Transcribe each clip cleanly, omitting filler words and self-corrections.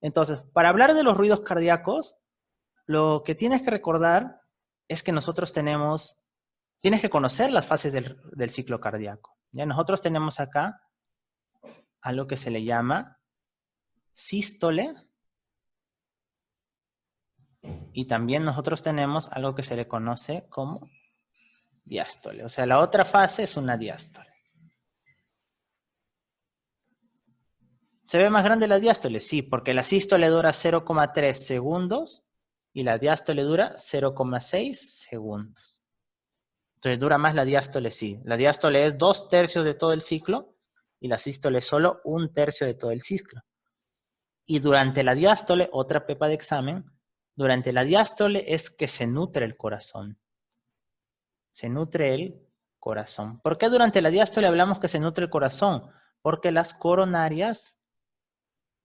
Entonces, para hablar de los ruidos cardíacos, lo que tienes que recordar es que nosotros tienes que conocer las fases del ciclo cardíaco. ¿Ya? Nosotros tenemos acá algo que se le llama sístole y también nosotros tenemos algo que se le conoce como diástole. O sea, la otra fase es una diástole. ¿Se ve más grande la diástole? Sí, porque la sístole dura 0,3 segundos y la diástole dura 0,6 segundos. Entonces dura más la diástole, sí. La diástole es 2/3 de todo el ciclo y la sístole es solo 1/3 de todo el ciclo. Y durante la diástole, otra pepa de examen, durante la diástole es que se nutre el corazón. Se nutre el corazón. ¿Por qué durante la diástole hablamos que se nutre el corazón? Porque las coronarias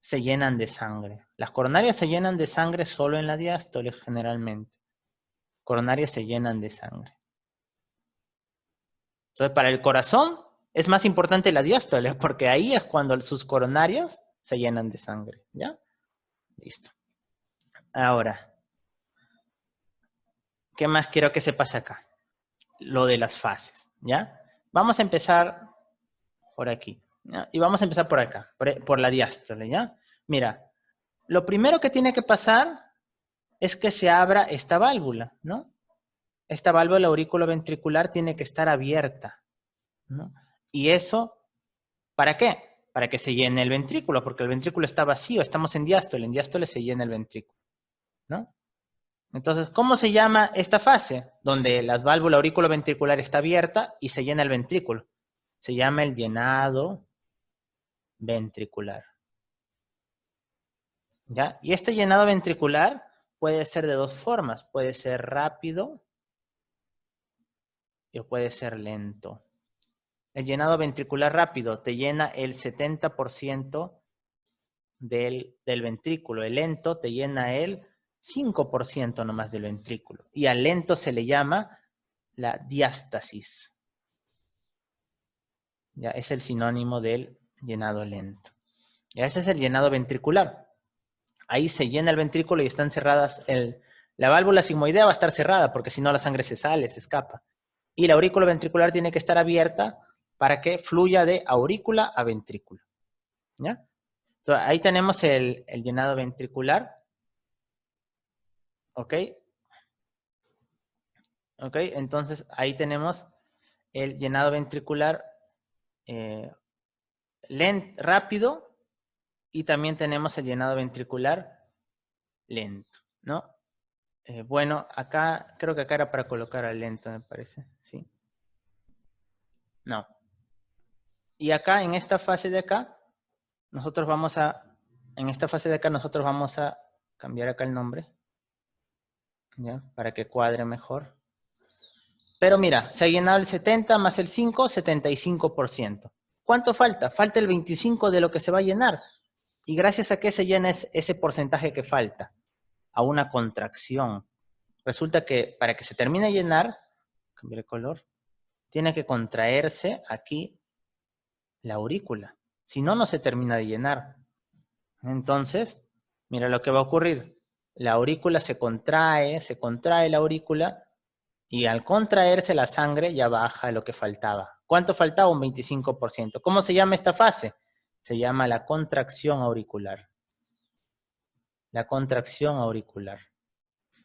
se llenan de sangre. Las coronarias se llenan de sangre solo en la diástole generalmente. Coronarias se llenan de sangre. Entonces, para el corazón es más importante la diástole, porque ahí es cuando sus coronarias se llenan de sangre. ¿Ya? Listo. Ahora, ¿qué más quiero que sepas acá? Lo de las fases, ¿ya? Vamos a empezar por aquí, ¿ya? Y vamos a empezar por acá, por la diástole, ¿ya? Mira, lo primero que tiene que pasar es que se abra esta válvula, ¿no? Esta válvula auriculoventricular tiene que estar abierta, ¿no? Y eso, ¿para qué? Para que se llene el ventrículo, porque el ventrículo está vacío, estamos en diástole se llena el ventrículo, ¿no? Entonces, ¿cómo se llama esta fase? Donde la válvula auriculoventricular está abierta y se llena el ventrículo. Se llama el llenado ventricular. ¿Ya? Y este llenado ventricular puede ser de dos formas. Puede ser rápido o puede ser lento. El llenado ventricular rápido te llena el 70% del ventrículo. El lento te llena el 5% nomás del ventrículo. Y al lento se le llama la diástasis. Ya es el sinónimo del llenado lento. Ya ese es el llenado ventricular. Ahí se llena el ventrículo y están cerradas, la válvula sigmoidea va a estar cerrada porque si no la sangre se sale, se escapa. Y la aurícula ventricular tiene que estar abierta para que fluya de aurícula a ventrículo. ¿Ya? Entonces, ahí tenemos el llenado ventricular. ¿Ok? ¿Ok? Entonces, ahí tenemos el llenado ventricular rápido y también tenemos el llenado ventricular lento, ¿no? Bueno, acá, creo que acá era para colocar al lento, me parece, ¿sí? No. Y acá, en esta fase de acá, en esta fase de acá nosotros vamos a cambiar acá el nombre, ¿ya? Para que cuadre mejor. Pero mira, se ha llenado el 70 más el 5, 75%. ¿Cuánto falta? Falta el 25 de lo que se va a llenar. ¿Y gracias a qué se llena ese porcentaje que falta? A una contracción. Resulta que para que se termine de llenar, cambiar el color, tiene que contraerse aquí la aurícula. Si no, no se termina de llenar. Entonces, mira lo que va a ocurrir. La aurícula se contrae la aurícula y al contraerse la sangre ya baja lo que faltaba. ¿Cuánto faltaba? Un 25%. ¿Cómo se llama esta fase? Se llama la contracción auricular. La contracción auricular.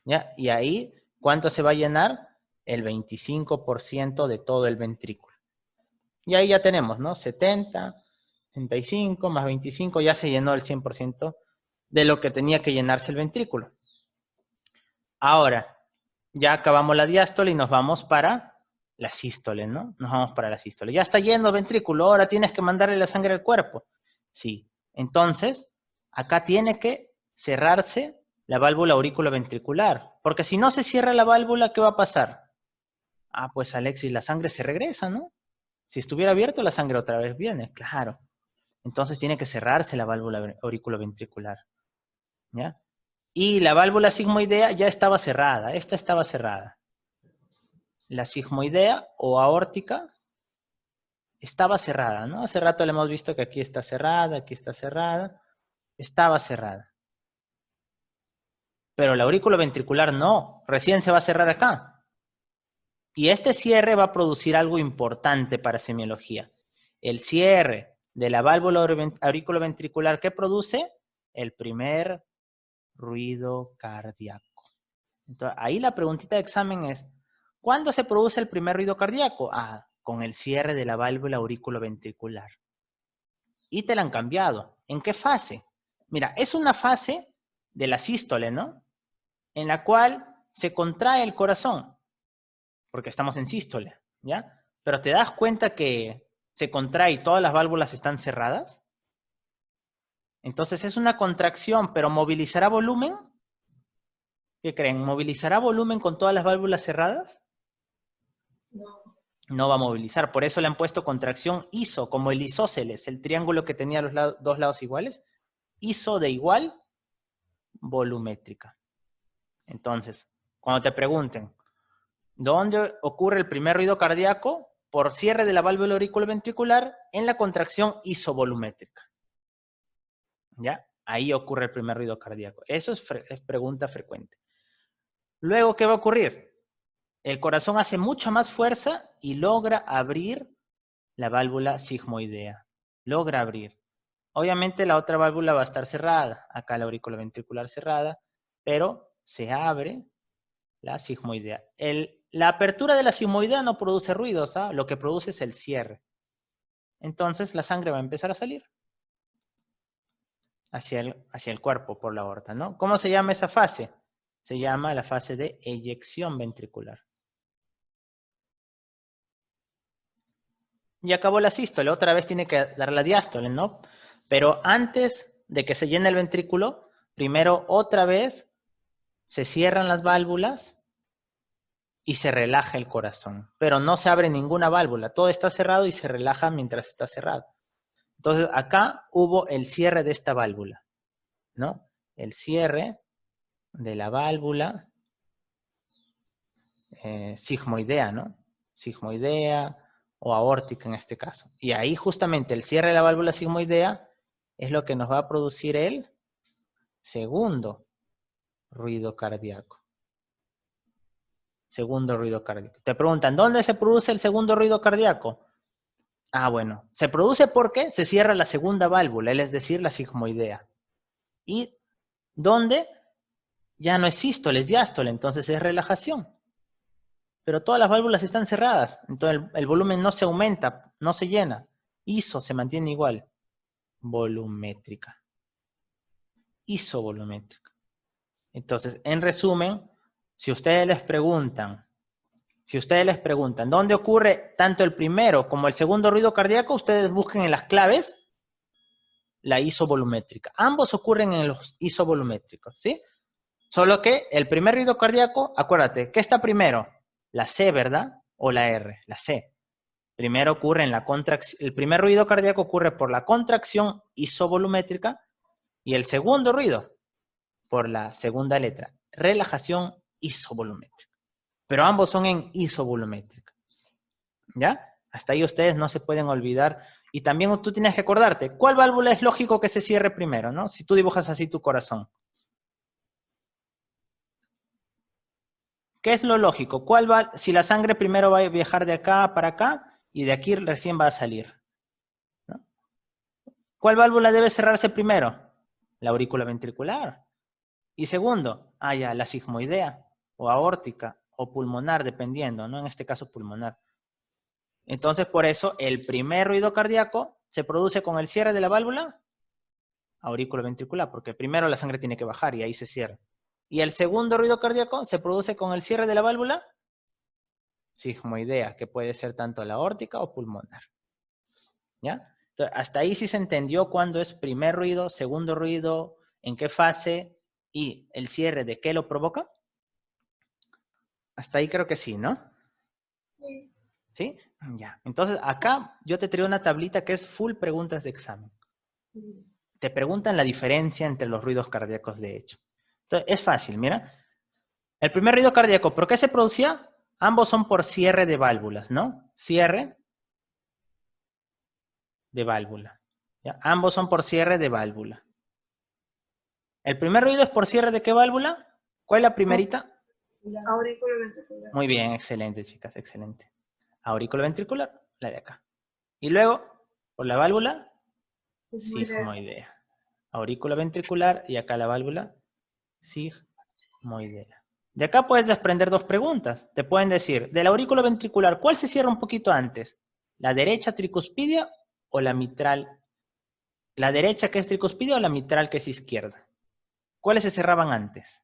¿Ya? Y ahí, ¿cuánto se va a llenar? El 25% de todo el ventrículo. Y ahí ya tenemos, ¿no? 70, 35 más 25, ya se llenó el 100% de lo que tenía que llenarse el ventrículo. Ahora, ya acabamos la diástole y nos vamos para la sístole, ¿no? Nos vamos para la sístole. Ya está lleno el ventrículo, ahora tienes que mandarle la sangre al cuerpo. Sí. Entonces, acá tiene que cerrarse la válvula auriculoventricular, porque si no se cierra la válvula, ¿qué va a pasar? Ah, pues Alexis, la sangre se regresa, ¿no? Si estuviera abierto, la sangre otra vez viene, claro. Entonces tiene que cerrarse la válvula auriculoventricular, ¿ya? Y la válvula sigmoidea ya estaba cerrada, esta estaba cerrada. La sigmoidea o aórtica estaba cerrada, ¿no? Hace rato le hemos visto que aquí está cerrada, estaba cerrada. Pero la aurícula ventricular no, recién se va a cerrar acá. Y este cierre va a producir algo importante para semiología. El cierre de la válvula auriculoventricular, ¿qué produce? El primer ruido cardíaco. Entonces, ahí la preguntita de examen es, ¿cuándo se produce el primer ruido cardíaco? Ah, con el cierre de la válvula auriculoventricular. Y te la han cambiado. ¿En qué fase? Mira, es una fase de la sístole, ¿no? En la cual se contrae el corazón, porque estamos en sístole, ¿ya? Pero te das cuenta que se contrae y todas las válvulas están cerradas. Entonces es una contracción, pero ¿movilizará volumen? ¿Qué creen? ¿Movilizará volumen con todas las válvulas cerradas? No. No va a movilizar. Por eso le han puesto contracción iso, como el isósceles, el triángulo que tenía los dos lados iguales. Iso de igual, volumétrica. Entonces, cuando te pregunten, ¿dónde ocurre el primer ruido cardíaco? Por cierre de la válvula auriculoventricular en la contracción isovolumétrica. ¿Ya? Ahí ocurre el primer ruido cardíaco. Eso es pregunta frecuente. Luego, ¿qué va a ocurrir? El corazón hace mucha más fuerza y logra abrir la válvula sigmoidea. Logra abrir. Obviamente la otra válvula va a estar cerrada. Acá la auriculoventricular cerrada, pero se abre la sigmoidea. La apertura de la sigmoidea no produce ruidos, ¿ah? Lo que produce es el cierre. Entonces la sangre va a empezar a salir hacia el cuerpo por la aorta, ¿no? ¿Cómo se llama esa fase? Se llama la fase de eyección ventricular. Y acabó la sístole, otra vez tiene que dar la diástole, ¿no? Pero antes de que se llene el ventrículo, primero otra vez se cierran las válvulas y se relaja el corazón. Pero no se abre ninguna válvula, todo está cerrado y se relaja mientras está cerrado. Entonces acá hubo el cierre de esta válvula, ¿no? El cierre de la válvula sigmoidea, ¿no? Sigmoidea o aórtica en este caso. Y ahí justamente el cierre de la válvula sigmoidea es lo que nos va a producir el segundo ruido cardíaco. Segundo ruido cardíaco. Te preguntan, ¿dónde se produce el segundo ruido cardíaco? Ah, bueno, se produce porque se cierra la segunda válvula, es decir, la sigmoidea. ¿Y dónde? Ya no es sístole, es diástole, entonces es relajación. Pero todas las válvulas están cerradas, entonces el volumen no se aumenta, no se llena. ISO se mantiene igual. Volumétrica. Isovolumétrica. Entonces, en resumen, si ustedes les preguntan, ¿dónde ocurre tanto el primero como el segundo ruido cardíaco? Ustedes busquen en las claves la isovolumétrica. Ambos ocurren en los isovolumétricos, ¿sí? Solo que el primer ruido cardíaco, acuérdate, ¿qué está primero? La C, ¿verdad? O la R, la C. Primero ocurre en la contracción, el primer ruido cardíaco ocurre por la contracción isovolumétrica y el segundo ruido por la segunda letra, relajación isovolumétrica. Pero ambos son en isovolumétrica. ¿Ya? Hasta ahí ustedes no se pueden olvidar. Y también tú tienes que acordarte, ¿cuál válvula es lógico que se cierre primero, ¿no? Si tú dibujas así tu corazón. ¿Qué es lo lógico? Si la sangre primero va a viajar de acá para acá y de aquí recién va a salir, ¿no? ¿Cuál válvula debe cerrarse primero? La aurícula ventricular. Y segundo, ya, la sigmoidea, o aórtica, o pulmonar, dependiendo, ¿no? En este caso pulmonar. Entonces, por eso, el primer ruido cardíaco se produce con el cierre de la válvula auriculoventricular, porque primero la sangre tiene que bajar y ahí se cierra. Y el segundo ruido cardíaco se produce con el cierre de la válvula sigmoidea, que puede ser tanto la aórtica o pulmonar. ¿Ya? Entonces, hasta ahí sí se entendió cuándo es primer ruido, segundo ruido, en qué fase y el cierre de qué lo provoca. Hasta ahí creo que sí, ¿no? Sí. ¿Sí? Ya. Entonces, acá yo te traigo una tablita que es full preguntas de examen. Te preguntan la diferencia entre los ruidos cardíacos de hecho. Entonces, es fácil, mira. El primer ruido cardíaco, ¿por qué se producía? Ambos son por cierre de válvulas, ¿no? Cierre de válvula. ¿Ya? Ambos son por cierre de válvula. ¿El primer ruido es por cierre de qué válvula? ¿Cuál es la primerita? Auriculoventricular. Muy bien, excelente, chicas, excelente. Auriculoventricular, la de acá. Y luego, por la válvula, sigmoidea. Auriculoventricular y acá la válvula sigmoidea. De acá puedes desprender dos preguntas. Te pueden decir, del aurículo ventricular, ¿cuál se cierra un poquito antes? ¿La derecha tricuspidia o la mitral? ¿La derecha que es tricuspidia o la mitral que es izquierda? ¿Cuáles se cerraban antes?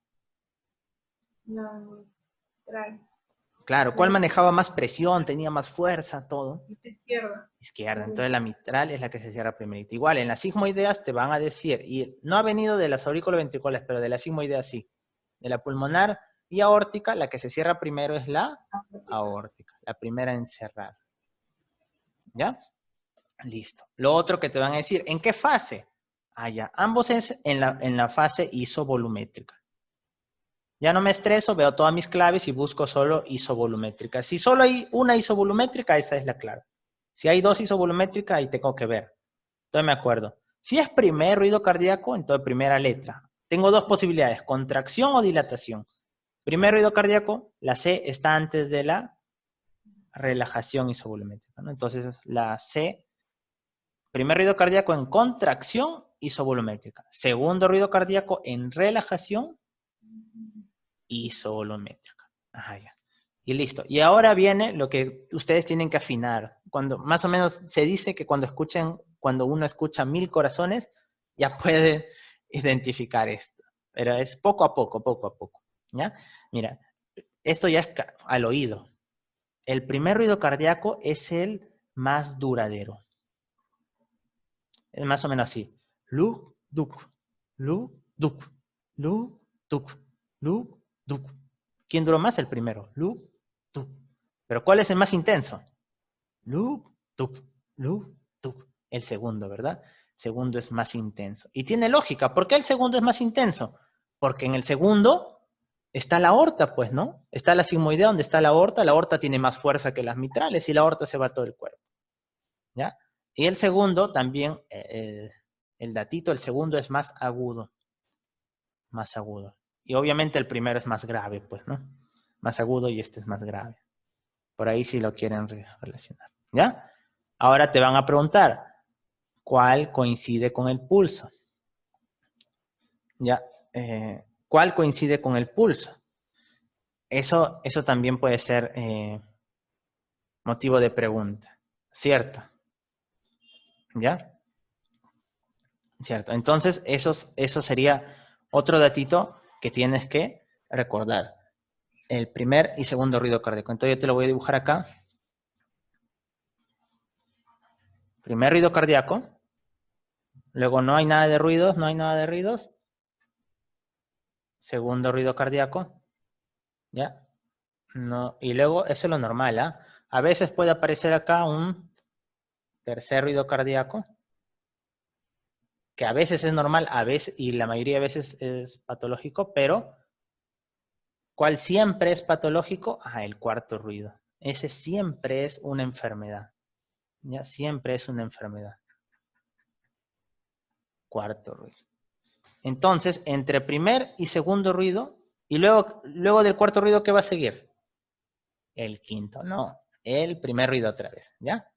No, trae. Claro, ¿cuál manejaba más presión, tenía más fuerza, todo? Izquierda. Izquierda, entonces la mitral es la que se cierra primerita. Igual, en las sigmoideas te van a decir, y no ha venido de las auriculoventriculares, pero de la sigmoidea sí. De la pulmonar y aórtica, la que se cierra primero es la aórtica, la primera en cerrar. ¿Ya? Listo. Lo otro que te van a decir, ¿en qué fase? Ah, ya. Ambos es en la fase isovolumétrica. Ya no me estreso, veo todas mis claves y busco solo isovolumétrica. Si solo hay una isovolumétrica, esa es la clave. Si hay dos isovolumétricas, ahí tengo que ver. Entonces me acuerdo. Si es primer ruido cardíaco, entonces primera letra. Tengo dos posibilidades, contracción o dilatación. Primer ruido cardíaco, la C está antes de la relajación isovolumétrica, ¿no? Entonces la C, primer ruido cardíaco en contracción isovolumétrica. Segundo ruido cardíaco en relajación isovolumétrica. Ajá, ya. Y listo. Y ahora viene lo que ustedes tienen que afinar. Cuando más o menos se dice que cuando uno escucha 1000 corazones, ya puede identificar esto. Pero es poco a poco, poco a poco. ¿Ya? Mira, esto ya es al oído. El primer ruido cardíaco es el más duradero. Es más o menos así. Lu, duk, lu, duk, lu, duk, lu, duk. ¿Quién duró más? El primero. Lu, duk. Pero ¿cuál es el más intenso? Lu, duk, lu, duk. El segundo, ¿verdad? Segundo es más intenso. Y tiene lógica. ¿Por qué el segundo es más intenso? Porque en el segundo está la aorta, pues, ¿no? Está la sigmoidea donde está la aorta. La aorta tiene más fuerza que las mitrales y la aorta se va a todo el cuerpo. ¿Ya? Y el segundo también, el datito, el segundo es más agudo. Más agudo. Y obviamente el primero es más grave, pues, ¿no? Más agudo y este es más grave. Por ahí sí lo quieren relacionar. ¿Ya? Ahora te van a preguntar, ¿cuál coincide con el pulso? ¿Ya? ¿Cuál coincide con el pulso? Eso también puede ser motivo de pregunta. ¿Cierto? ¿Ya? ¿Cierto? Entonces, eso sería otro datito que tienes que recordar. El primer y segundo ruido cardíaco. Entonces yo te lo voy a dibujar acá. Primer ruido cardíaco. Luego no hay nada de ruidos, no hay nada de ruidos. Segundo ruido cardíaco. ¿Ya? No, y luego, eso es lo normal, ¿ah? A veces puede aparecer acá un tercer ruido cardíaco, que a veces es normal, a veces, y la mayoría de veces es patológico, pero ¿cuál siempre es patológico? Ah, el cuarto ruido. Ese siempre es una enfermedad. ¿Ya? Siempre es una enfermedad. Cuarto ruido. Entonces, entre primer y segundo ruido, y luego del cuarto ruido, ¿qué va a seguir? El quinto, no. El primer ruido otra vez, ¿ya?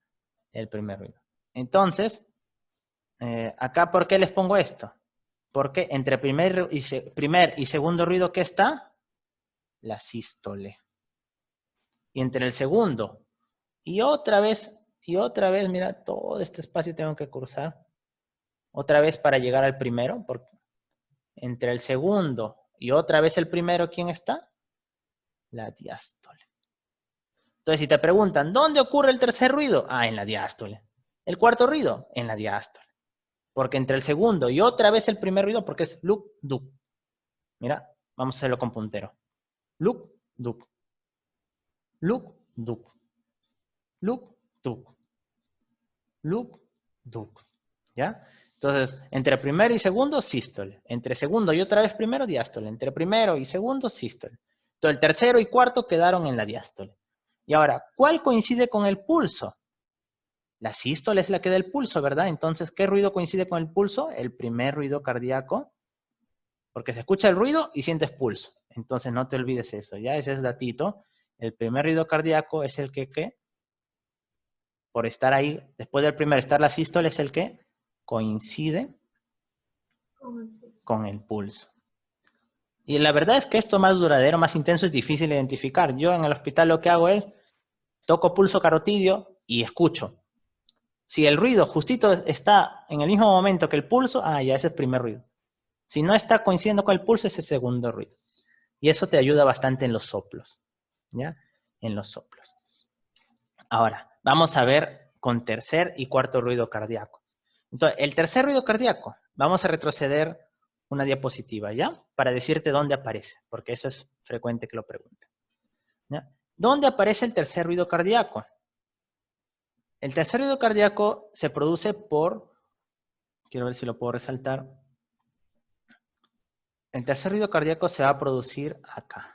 El primer ruido. Entonces, acá, ¿por qué les pongo esto? Porque entre primer y segundo ruido, ¿qué está? La sístole. Y entre el segundo y otra vez, mira, todo este espacio tengo que cruzar. Otra vez para llegar al primero, porque entre el segundo y otra vez el primero, ¿quién está? La diástole. Entonces, si te preguntan, ¿dónde ocurre el tercer ruido? Ah, en la diástole. ¿El cuarto ruido? En la diástole. Porque entre el segundo y otra vez el primer ruido, porque es luk, duk. Mira, vamos a hacerlo con puntero. Luk, duk. Luk, duk. Luk, duk. Luk, duk. ¿Ya? Entonces, entre primero y segundo, sístole. Entre segundo y otra vez primero, diástole. Entre primero y segundo, sístole. Entonces, el tercero y cuarto quedaron en la diástole. Y ahora, ¿cuál coincide con el pulso? La sístole es la que da el pulso, ¿verdad? Entonces, ¿qué ruido coincide con el pulso? El primer ruido cardíaco Porque se escucha el ruido y sientes pulso. Entonces no te olvides eso, ¿ya? Ese es datito. El primer ruido cardíaco es el que por estar ahí, después del primer estar la sístole, es el que coincide con el pulso. Y la verdad es que esto más duradero, más intenso, es difícil de identificar. Yo en el hospital lo que hago es, toco pulso carotidio y escucho. Si el ruido justito está en el mismo momento que el pulso, ya ese es el primer ruido. Si no está coincidiendo con el pulso, ese es el segundo ruido. Y eso te ayuda bastante en los soplos, ¿ya? En los soplos. Ahora, vamos a ver con tercer y cuarto ruido cardíaco. Entonces, el tercer ruido cardíaco, vamos a retroceder una diapositiva, ¿ya? Para decirte dónde aparece, porque eso es frecuente que lo pregunten, ¿ya? ¿Dónde aparece el tercer ruido cardíaco? El tercer ruido cardíaco se produce por, quiero ver si lo puedo resaltar. El tercer ruido cardíaco se va a producir acá.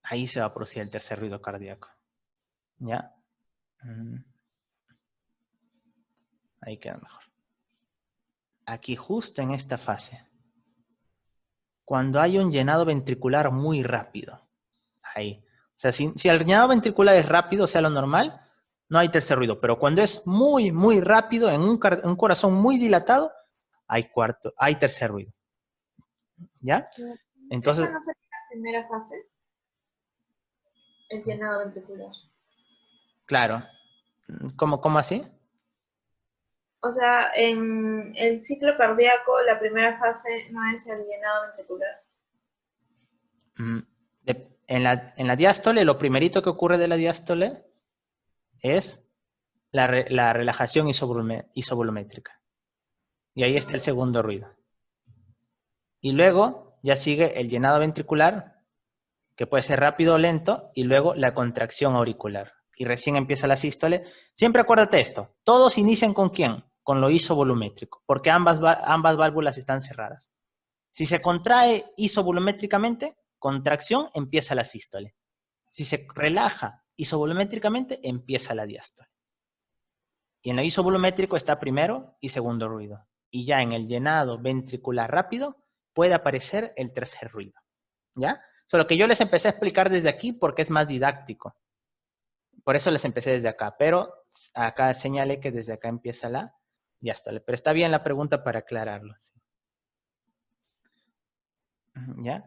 Ahí se va a producir el tercer ruido cardíaco. ¿Ya? Ahí queda mejor. Aquí justo en esta fase. Cuando hay un llenado ventricular muy rápido. Ahí. O sea, si el llenado ventricular es rápido, o sea, lo normal, no hay tercer ruido. Pero cuando es muy, muy rápido, en un corazón muy dilatado, hay tercer ruido. ¿Ya? Entonces, ¿Esa no sería la primera fase? El llenado ventricular. claro. ¿Cómo así? O sea, en el ciclo cardíaco, la primera fase no es el llenado ventricular. En la diástole, lo primerito que ocurre de la diástole es la relajación isovolumétrica. Y ahí está el segundo ruido. Y luego ya sigue el llenado ventricular, que puede ser rápido o lento, y luego la contracción auricular. Y recién empieza la sístole. Siempre acuérdate esto, todos inician ¿con quién? Con lo isovolumétrico, porque ambas válvulas están cerradas. Si se contrae isovolumétricamente, contracción, empieza la sístole. Si se relaja isovolumétricamente, empieza la diástole. Y en lo isovolumétrico está primero y segundo ruido. Y ya en el llenado ventricular rápido puede aparecer el tercer ruido. ¿Ya? Solo que yo les empecé a explicar desde aquí porque es más didáctico. Por eso les empecé desde acá. Pero acá señalé que desde acá empieza la diástole. Pero está bien la pregunta para aclararlo. ¿Ya?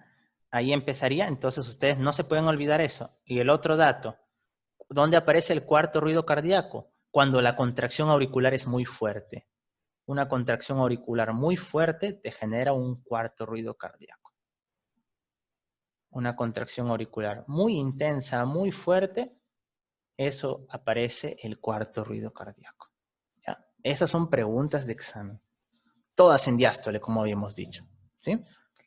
Ahí empezaría. Entonces ustedes no se pueden olvidar eso. Y el otro dato. ¿Dónde aparece el cuarto ruido cardíaco? Cuando la contracción auricular es muy fuerte. Una contracción auricular muy fuerte te genera un cuarto ruido cardíaco. Una contracción auricular muy intensa, muy fuerte, eso aparece el cuarto ruido cardíaco. ¿Ya? Esas son preguntas de examen. Todas en diástole, como habíamos dicho. ¿Sí?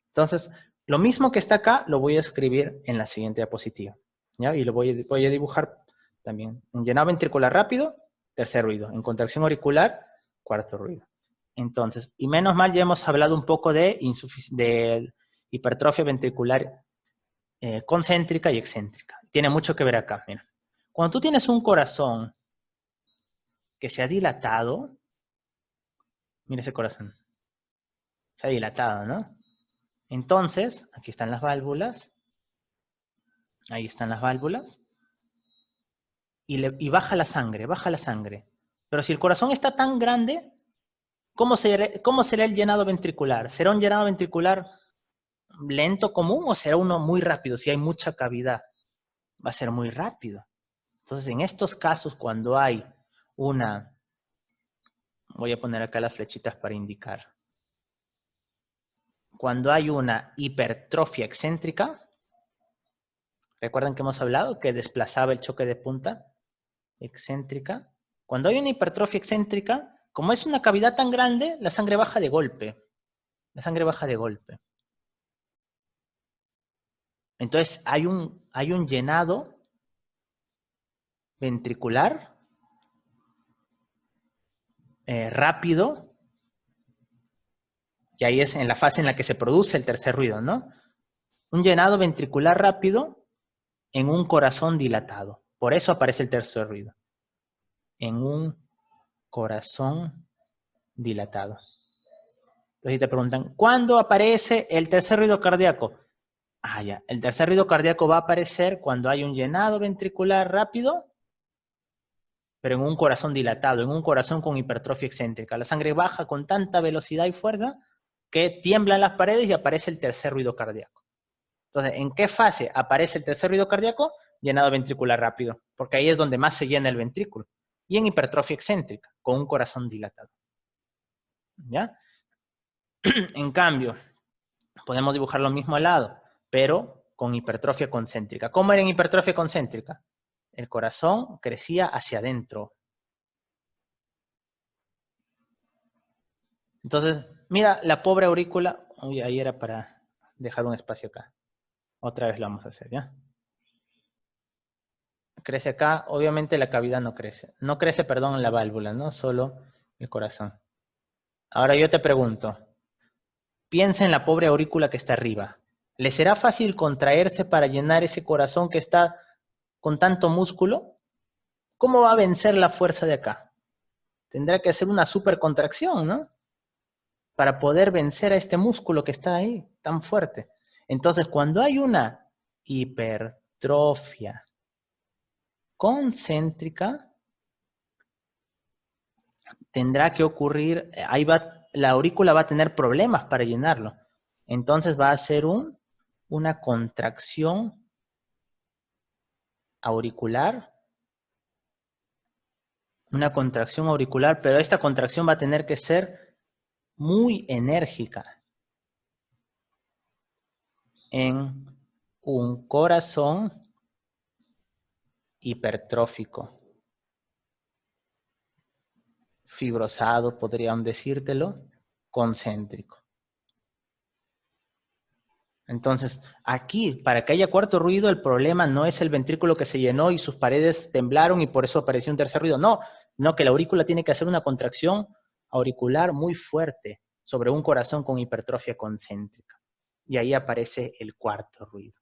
Entonces, lo mismo que está acá, lo voy a escribir en la siguiente diapositiva. ¿Ya? Y lo voy a dibujar también. En llenado ventricular rápido, tercer ruido. En contracción auricular, cuarto ruido. Entonces, y menos mal ya hemos hablado un poco de hipertrofia ventricular concéntrica y excéntrica. Tiene mucho que ver acá, mira. Cuando tú tienes un corazón que se ha dilatado, mira ese corazón, se ha dilatado, ¿no? Entonces, aquí están las válvulas, ahí están las válvulas, y baja la sangre. Pero si el corazón está tan grande, ¿cómo será el llenado ventricular? ¿Será un llenado ventricular lento común o será uno muy rápido? Si hay mucha cavidad, va a ser muy rápido. Entonces, en estos casos, cuando hay una... Voy a poner acá las flechitas para indicar. Cuando hay una hipertrofia excéntrica, ¿recuerdan que hemos hablado que desplazaba el choque de punta? Excéntrica. Cuando hay una hipertrofia excéntrica, como es una cavidad tan grande, la sangre baja de golpe. La sangre baja de golpe. Entonces hay un llenado ventricular rápido, y ahí es en la fase en la que se produce el tercer ruido, ¿no? Un llenado ventricular rápido en un corazón dilatado. Por eso aparece el tercer ruido. En un corazón dilatado. Entonces, si te preguntan, ¿cuándo aparece el tercer ruido cardíaco? Ah, ya. El tercer ruido cardíaco va a aparecer cuando hay un llenado ventricular rápido, pero en un corazón dilatado, en un corazón con hipertrofia excéntrica. La sangre baja con tanta velocidad y fuerza que tiemblan las paredes y aparece el tercer ruido cardíaco. Entonces, ¿en qué fase aparece el tercer ruido cardíaco? Llenado ventricular rápido, porque ahí es donde más se llena el ventrículo. Y en hipertrofia excéntrica, con un corazón dilatado. ¿Ya? En cambio, podemos dibujar lo mismo al lado, pero con hipertrofia concéntrica. ¿Cómo era en hipertrofia concéntrica? El corazón crecía hacia adentro. Entonces, mira, la pobre aurícula, uy, ahí era para dejar un espacio acá. Otra vez lo vamos a hacer, ¿ya? Crece acá, obviamente la cavidad no crece. No crece, perdón, la válvula, ¿no? Solo el corazón. Ahora yo te pregunto, piensa en la pobre aurícula que está arriba. ¿Le será fácil contraerse para llenar ese corazón que está con tanto músculo? ¿Cómo va a vencer la fuerza de acá? Tendrá que hacer una supercontracción, ¿no? Para poder vencer a este músculo que está ahí, tan fuerte. Entonces, cuando hay una hipertrofia concéntrica, tendrá que ocurrir, ahí va, la aurícula va a tener problemas para llenarlo. Entonces va a ser una contracción auricular, pero esta contracción va a tener que ser muy enérgica en un corazón hipertrófico, fibrosado, podrían decírtelo, concéntrico. Entonces, aquí, para que haya cuarto ruido, el problema no es el ventrículo que se llenó y sus paredes temblaron y por eso apareció un tercer ruido. No, no, que la aurícula tiene que hacer una contracción auricular muy fuerte sobre un corazón con hipertrofia concéntrica. Y ahí aparece el cuarto ruido.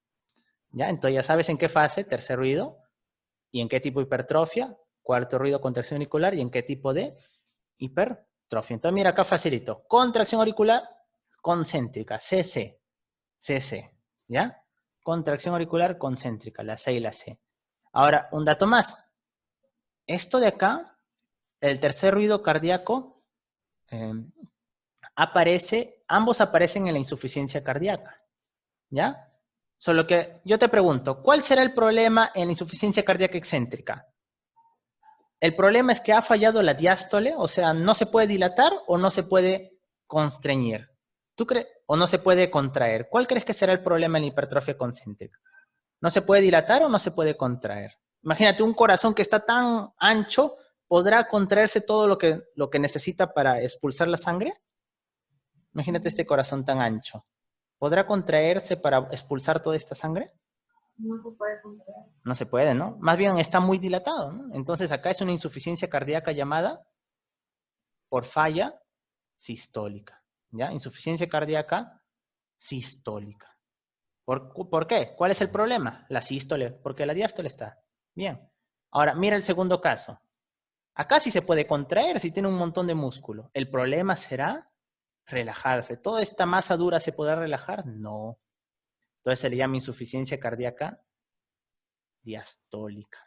¿Ya? Entonces ya sabes en qué fase, tercer ruido, y en qué tipo de hipertrofia, cuarto ruido, contracción auricular, y en qué tipo de hipertrofia. Entonces mira acá facilito. Contracción auricular concéntrica, CC. CC, ¿ya? Contracción auricular concéntrica, la C y la C. Ahora, un dato más. Esto de acá, el tercer ruido cardíaco, ambos aparecen en la insuficiencia cardíaca, ¿ya? Solo que yo te pregunto, ¿cuál será el problema en la insuficiencia cardíaca excéntrica? El problema es que ha fallado la diástole, o sea, no se puede dilatar o no se puede constreñir. ¿Tú crees? O no se puede contraer. ¿Cuál crees que será el problema en la hipertrofia concéntrica? ¿No se puede dilatar o no se puede contraer? Imagínate un corazón que está tan ancho, ¿podrá contraerse todo lo que necesita para expulsar la sangre? Imagínate este corazón tan ancho. ¿Podrá contraerse para expulsar toda esta sangre? No se puede contraer. No se puede, ¿no? Más bien está muy dilatado, ¿no? Entonces acá es una insuficiencia cardíaca llamada por falla sistólica, ¿ya? Insuficiencia cardíaca sistólica. ¿Por qué? ¿Cuál es el problema? La sístole, porque la diástole está. Bien. Ahora, mira el segundo caso. Acá sí se puede contraer si tiene un montón de músculo. El problema será relajarse. ¿Toda esta masa dura se podrá relajar? No. Entonces se le llama insuficiencia cardíaca diastólica.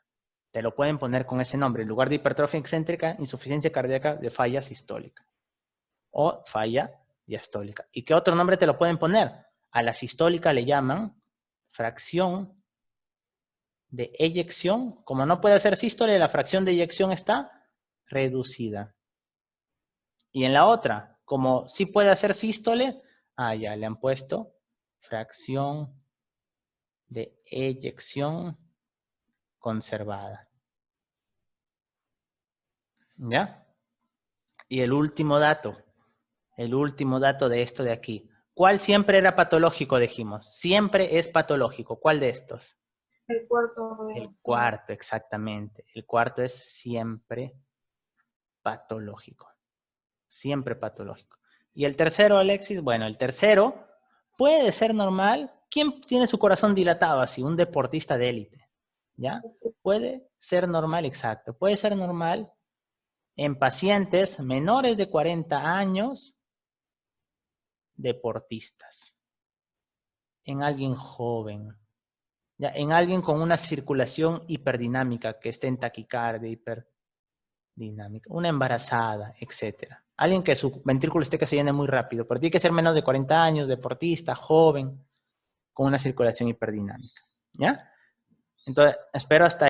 Te lo pueden poner con ese nombre. En lugar de hipertrofia excéntrica, insuficiencia cardíaca de falla sistólica. O falla diastólica. ¿Y qué otro nombre te lo pueden poner? A la sistólica le llaman fracción de eyección. Como no puede hacer sístole, la fracción de eyección está reducida. Y en la otra, como sí puede hacer sístole, ya le han puesto fracción de eyección conservada. ¿Ya? Y el último dato de esto de aquí. ¿Cuál siempre era patológico, dijimos? Siempre es patológico. ¿Cuál de estos? El cuarto ruido. El cuarto, exactamente. El cuarto es siempre patológico. Siempre patológico. Y el tercero, Alexis, bueno, el tercero puede ser normal. ¿Quién tiene su corazón dilatado así? Un deportista de élite. ¿Ya? Puede ser normal, exacto. Puede ser normal en pacientes menores de 40 años deportistas, en alguien joven, ¿ya? En alguien con una circulación hiperdinámica, que esté en taquicardia, hiperdinámica, una embarazada, etc. Alguien que su ventrículo esté que se llene muy rápido, pero tiene que ser menos de 40 años, deportista, joven, con una circulación hiperdinámica, ¿ya? Entonces, espero hasta